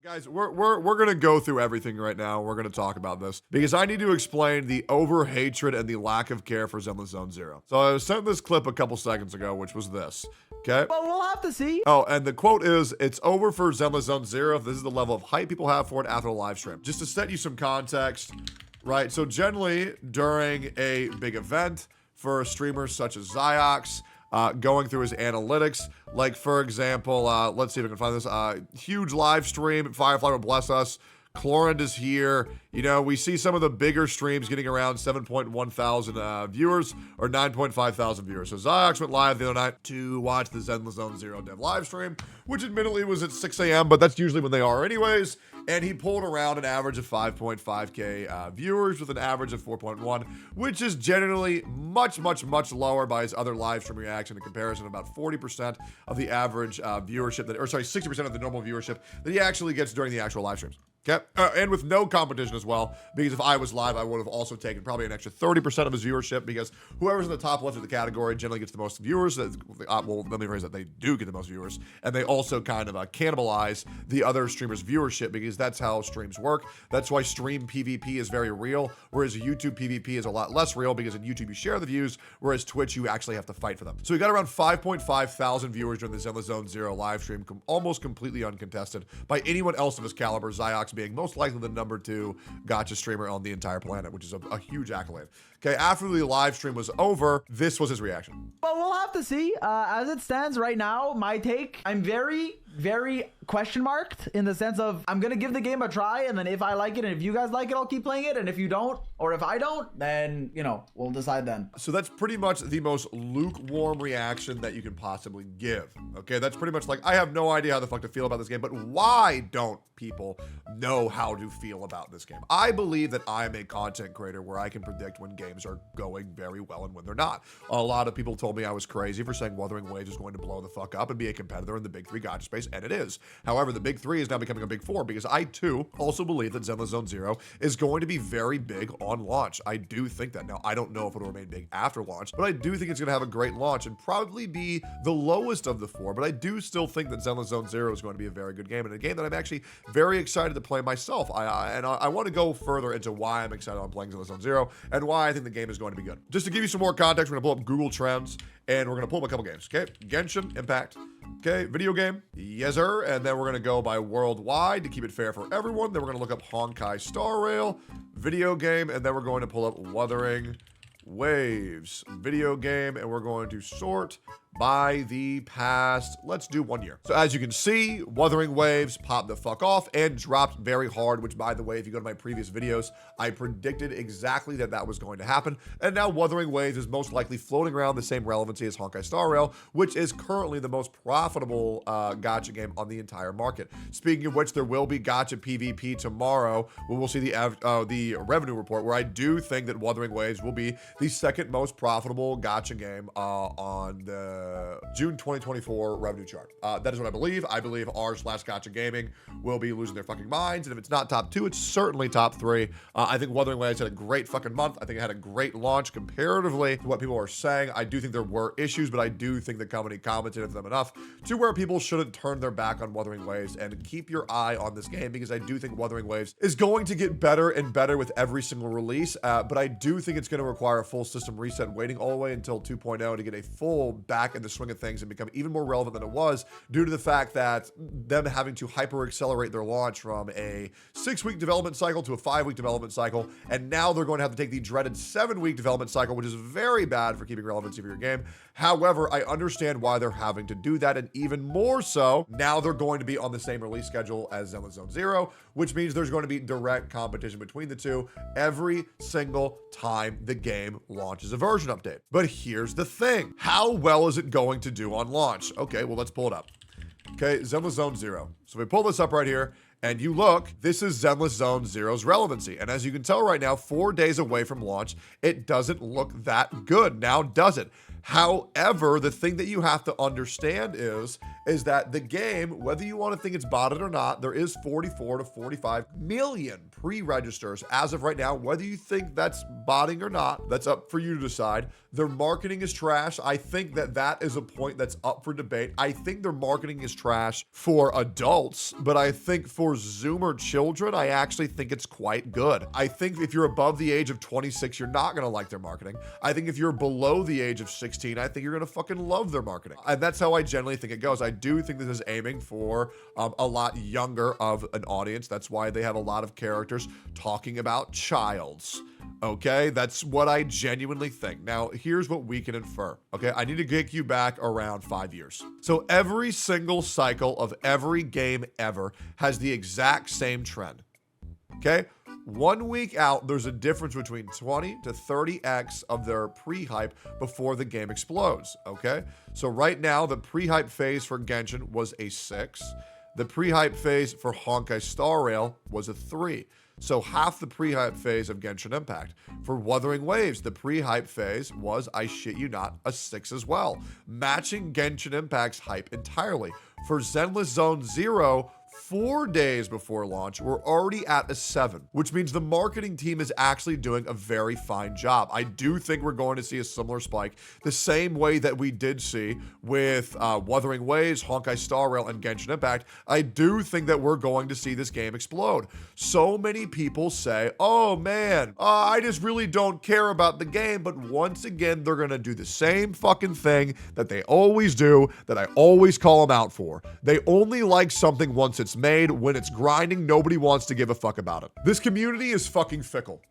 Guys, we're gonna go through everything right now. We're gonna talk about this because I need to explain the over hatred and the lack of care for Zenless Zone Zero. So I sent this clip a couple seconds ago, which was this. Okay. But we'll have to see. Oh, and the quote is, "It's over for Zenless Zone Zero if this is the level of hype people have for it after the live stream." Just to set you some context, right? So generally during a big event for streamers such as Ziox, going through his analytics, like for example, let's see if I can find this, huge live stream, Firefly will bless us, Chlorand is here, you know, we see some of the bigger streams getting around 7.1 thousand viewers, or 9.5 thousand viewers. So Ziox went live the other night to watch the Zenless Zone Zero dev live stream, which admittedly was at 6 a.m., but that's usually when they are anyways, and he pulled around an average of 5.5k viewers with an average of 4.1, which is generally much lower by his other live stream reaction in comparison, about 40% of the average viewership, that, or sorry, 60% of the normal viewership that he actually gets during the actual live streams. Okay, and with no competition as well, because if I was live, I would have also taken probably an extra 30% of his viewership, because whoever's in the top left of the category generally gets the most viewers. Well, let me rephrase that, they do get the most viewers, and they also kind of cannibalize the other streamers' viewership, because that's how streams work. That's why stream PvP is very real, whereas YouTube PvP is a lot less real, because in YouTube you share the views, whereas Twitch you actually have to fight for them. So we got around 5.5 thousand viewers during the Zenless Zone Zero live stream, almost completely uncontested by anyone else of his caliber, Ziox being most likely the #2 gacha streamer on the entire planet, which is a huge accolade. Okay, after the live stream was over, this was his reaction. But we'll have to see. As it stands right now, my take, I'm very question marked, in the sense of I'm gonna give the game a try, and then if I like it and if you guys like it, I'll keep playing it, and if you don't, or if I don't, then, you know, we'll decide then. So that's pretty much the most lukewarm reaction that you can possibly give. Okay, that's pretty much like, I have no idea how the fuck to feel about this game, but why don't people know how to feel about this game? I believe that I'm a content creator where I can predict when games are going very well and when they're not. A lot of people told me I was crazy for saying Wuthering Waves is going to blow the fuck up and be a competitor in the big 3 gacha space, and it is. However, the big 3 is now becoming a big 4, because I too also believe that Zenless Zone Zero is going to be very big on launch. I do think that. Now, I don't know if it'll remain big after launch, but I do think it's going to have a great launch and probably be the lowest of the 4, but I do still think that Zenless Zone Zero is going to be a very good game, and a game that I'm actually very excited to play myself. I want to go further into why I'm excited on playing Zenless Zone Zero and why I think the game is going to be good. Just to give you some more context, we're going to pull up Google Trends, and we're going to pull up a couple games, okay? Genshin Impact, okay? Video game, yes sir, and then we're going to go by worldwide to keep it fair for everyone. Then we're going to look up Honkai Star Rail, video game, and then we're going to pull up Wuthering Waves, video game, and we're going to sort by the past, let's do 1 year. So as you can see, Wuthering Waves popped the fuck off and dropped very hard, which, by the way, if you go to my previous videos, I predicted exactly that was going to happen. And now Wuthering Waves is most likely floating around the same relevancy as Honkai Star Rail, which is currently the most profitable gacha game on the entire market. Speaking of which, there will be gacha PvP tomorrow, where we'll see the revenue report, where I do think that Wuthering Waves will be the second most profitable gacha game on the June 2024 revenue chart. That is what I believe. I believe r/gacha gaming will be losing their fucking minds, and if it's not top 2, it's certainly top 3. I think Wuthering Waves had a great fucking month. I think it had a great launch comparatively to what people are saying. I do think there were issues, but I do think the company commented them enough to where people shouldn't turn their back on Wuthering Waves, and keep your eye on this game, because I do think Wuthering Waves is going to get better and better with every single release, but I do think it's going to require a full system reset, waiting all the way until 2.0 to get a full back in the swing of things and become even more relevant than it was, due to the fact that them having to hyper accelerate their launch from a 6-week development cycle to a 5-week development cycle, and now they're going to have to take the dreaded 7-week development cycle, which is very bad for keeping relevancy for your game. However, I understand why they're having to do that, and even more so, now they're going to be on the same release schedule as Zenless Zone Zero, which means there's going to be direct competition between the two every single time the game launches a version update. But here's the thing. How well is it going to do on launch? Okay, well, let's pull it up. Okay, Zenless Zone Zero. So we pull this up right here, and you look, this is Zenless Zone Zero's relevancy. And as you can tell right now, 4 days away from launch, it doesn't look that good. Now, does it? However, the thing that you have to understand is that the game, whether you want to think it's botted or not, there is 44 to 45 million pre-registers as of right now. Whether you think that's botting or not, that's up for you to decide. Their marketing is trash. I think that is a point that's up for debate. I think their marketing is trash for adults, but I think for for Zoomer children, I actually think it's quite good. I think if you're above the age of 26, you're not gonna like their marketing. I think if you're below the age of 16, I think you're gonna fucking love their marketing. And that's how I generally think it goes. I do think this is aiming for a lot younger of an audience. That's why they have a lot of characters talking about childs. Okay, that's what I genuinely think. Now, here's what we can infer. Okay, I need to kick you back around 5 years. So every single cycle of every game ever has the exact same trend. Okay, 1 week out, there's a difference between 20 to 30x of their pre-hype before the game explodes. Okay, so right now, the pre-hype phase for Genshin was a 6. The pre-hype phase for Honkai Star Rail was a 3. So half the pre-hype phase of Genshin Impact. For Wuthering Waves, the pre-hype phase was, I shit you not, a 6 as well, matching Genshin Impact's hype entirely. For Zenless Zone Zero, 4 days before launch, we're already at a 7, which means the marketing team is actually doing a very fine job. I do think we're going to see a similar spike, the same way that we did see with Wuthering Waves, Honkai Star Rail, and Genshin Impact. I do think that we're going to see this game explode. So many people say, oh man, I just really don't care about the game, but once again, they're going to do the same fucking thing that they always do, that I always call them out for. They only like something once it's made. When it's grinding, nobody wants to give a fuck about it. This community is fucking fickle.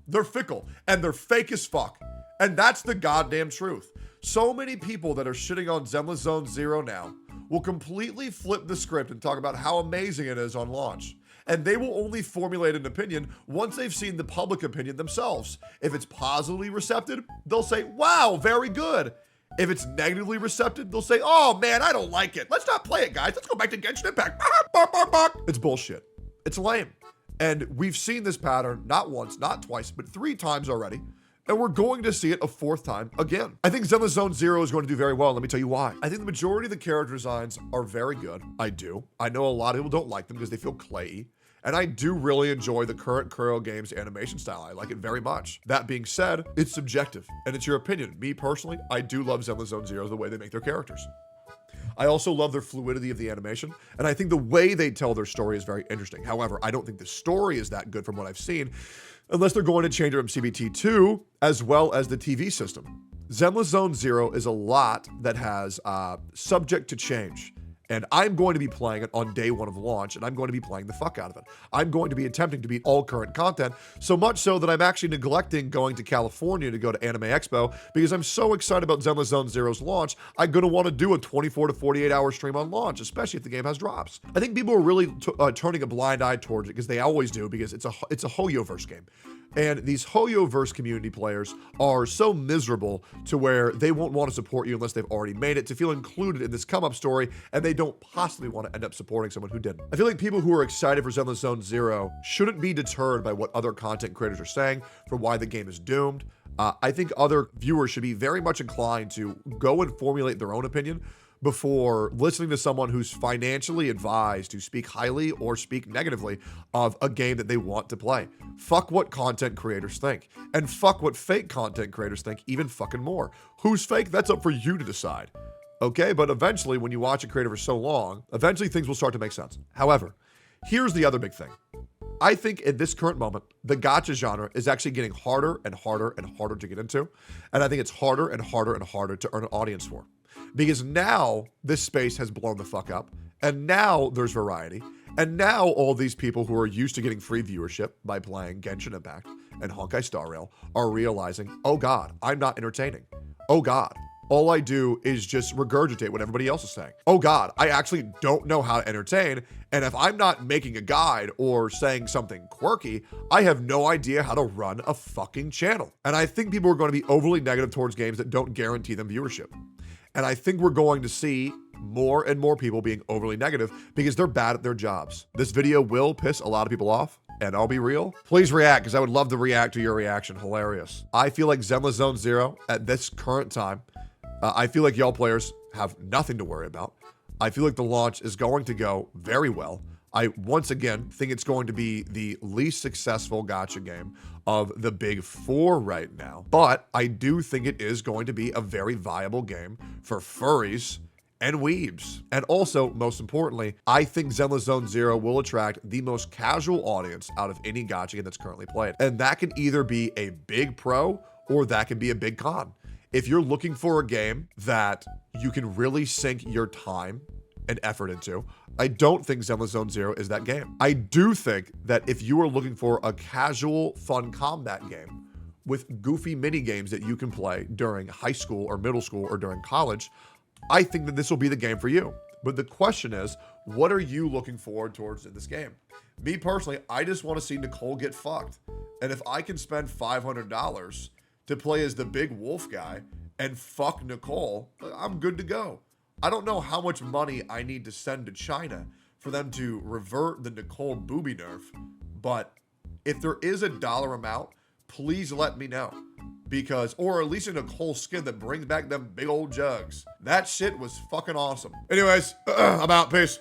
They're fickle and they're fake as fuck. And that's the goddamn truth. So many people that are shitting on Zenless Zone Zero now will completely flip the script and talk about how amazing it is on launch. And they will only formulate an opinion once they've seen the public opinion themselves. If it's positively receptive, they'll say, wow, very good. If it's negatively receptive, they'll say, oh man, I don't like it. Let's not play it, guys. Let's go back to Genshin Impact. It's bullshit. It's lame. And we've seen this pattern not once, not twice, but 3 times already. And we're going to see it a 4th time again. I think Zenless Zone Zero is going to do very well. Let me tell you why. I think the majority of the character designs are very good. I do. I know a lot of people don't like them because they feel clayey. And I do really enjoy the current Kuro Games animation style. I like it very much. That being said, it's subjective and it's your opinion. Me personally, I do love Zenless Zone Zero, the way they make their characters. I also love their fluidity of the animation, and I think the way they tell their story is very interesting. However, I don't think the story is that good from what I've seen, unless they're going to change it from CBT2 as well as the TV system. Zenless Zone Zero is a lot that has subject to change. And I'm going to be playing it on day 1 of launch, and I'm going to be playing the fuck out of it. I'm going to be attempting to beat all current content, so much so that I'm actually neglecting going to California to go to Anime Expo, because I'm so excited about Zenless Zone Zero's launch, I'm going to want to do a 24 to 48 hour stream on launch, especially if the game has drops. I think people are really turning a blind eye towards it, because they always do, because it's a Hoyoverse game. And these Hoyoverse community players are so miserable to where they won't want to support you unless they've already made it, to feel included in this come-up story, and they don't possibly want to end up supporting someone who didn't. I feel like people who are excited for Zenless Zone Zero shouldn't be deterred by what other content creators are saying for why the game is doomed. I think other viewers should be very much inclined to go and formulate their own opinion before listening to someone who's financially advised to speak highly or speak negatively of a game that they want to play. Fuck what content creators think. And fuck what fake content creators think even fucking more. Who's fake? That's up for you to decide. Okay, but eventually when you watch a creator for so long, eventually things will start to make sense. However, here's the other big thing. I think in this current moment, the gacha genre is actually getting harder and harder and harder to get into. And I think it's harder and harder and harder to earn an audience for. Because now this space has blown the fuck up, and now there's variety, and now all these people who are used to getting free viewership by playing Genshin Impact and Honkai Star Rail are realizing, oh god, I'm not entertaining. Oh god, all I do is just regurgitate what everybody else is saying. Oh god, I actually don't know how to entertain, and if I'm not making a guide or saying something quirky, I have no idea how to run a fucking channel. And I think people are going to be overly negative towards games that don't guarantee them viewership. And I think we're going to see more and more people being overly negative because they're bad at their jobs. This video will piss a lot of people off, and I'll be real. Please react, because I would love to react to your reaction. Hilarious. I feel like Zenless Zone Zero at this current time, I feel like y'all players have nothing to worry about. I feel like the launch is going to go very well. I, once again, think it's going to be the least successful gacha game of the big 4 right now. But I do think it is going to be a very viable game for furries and weebs. And also, most importantly, I think Zenless Zone Zero will attract the most casual audience out of any gacha game that's currently played. And that can either be a big pro or that can be a big con. If you're looking for a game that you can really sink your time and effort into, I don't think Zenless Zone Zero is that game. I do think that if you are looking for a casual, fun combat game with goofy mini games that you can play during high school or middle school or during college, I think that this will be the game for you. But the question is, what are you looking forward towards in this game? Me personally, I just want to see Nicole get fucked. And if I can spend $500 to play as the big wolf guy and fuck Nicole, I'm good to go. I don't know how much money I need to send to China for them to revert the Nicole booby nerf, but if there is a dollar amount, please let me know. Because, or at least a Nicole skin that brings back them big old jugs. That shit was fucking awesome. Anyways, I'm out. Peace.